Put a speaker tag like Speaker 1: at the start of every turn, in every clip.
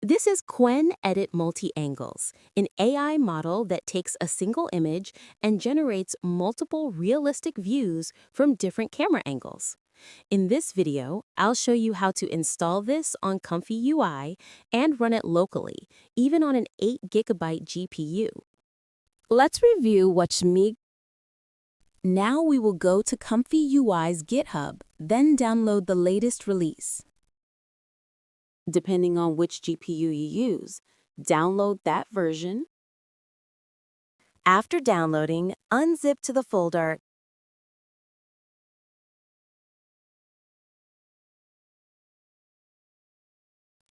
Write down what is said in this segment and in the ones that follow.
Speaker 1: This is Qwen Edit Multi-Angles, an AI model that takes a single image and generates multiple realistic views from different camera angles. In this video, I'll show you how to install this on ComfyUI and run it locally, even on an 8GB GPU. Let's review what's mig. Now we will go to ComfyUI's GitHub, then download the latest release. Depending on which GPU you use, download that version. After downloading, unzip to the folder.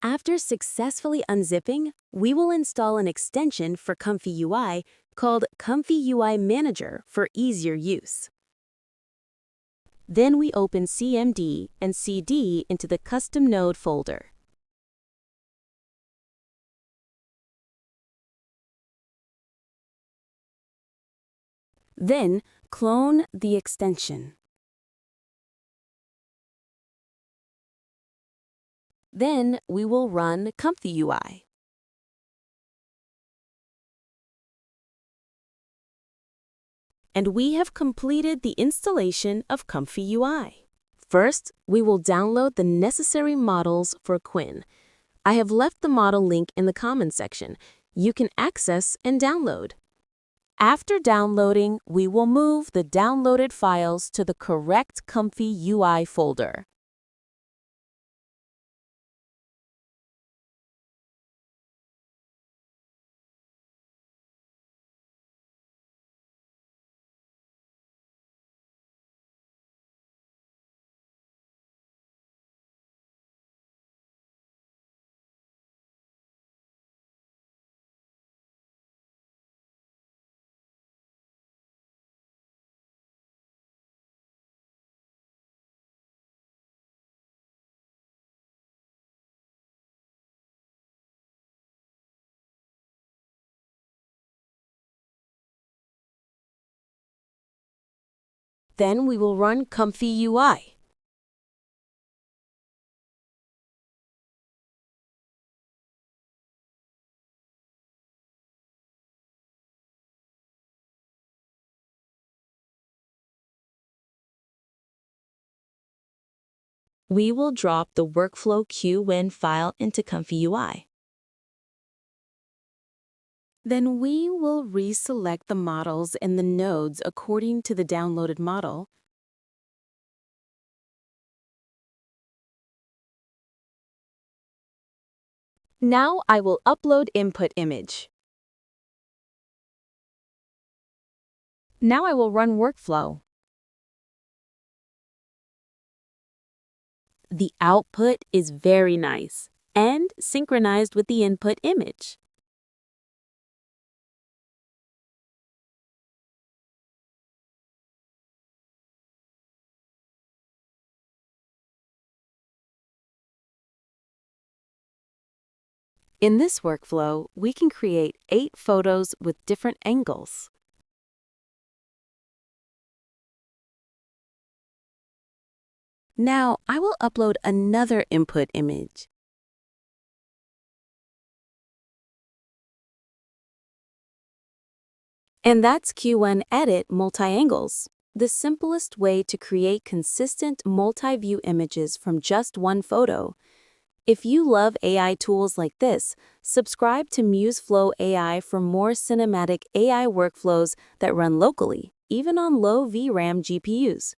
Speaker 1: After successfully unzipping, we will install an extension for ComfyUI called ComfyUI Manager for easier use. Then we open CMD and CD into the custom node folder. Then, clone the extension. Then, we will run ComfyUI. And we have completed the installation of ComfyUI. First, we will download the necessary models for Qwen. I have left the model link in the comments section. You can access and download. After downloading, we will move the downloaded files to the correct ComfyUI folder. Then we will run ComfyUI. We will drop the workflow Qwen file into ComfyUI. Then we will reselect the models in the nodes according to the downloaded model. Now I will upload input image. Now I will run workflow. The output is very nice and synchronized with the input image. In this workflow, we can create 8 photos with different angles. Now, I will upload another input image. And that's Qwen Edit Multi-Angles, the simplest way to create consistent multi-view images from just one photo. If you love AI tools like this, subscribe to MuseFlow AI for more cinematic AI workflows that run locally, even on low-VRAM GPUs.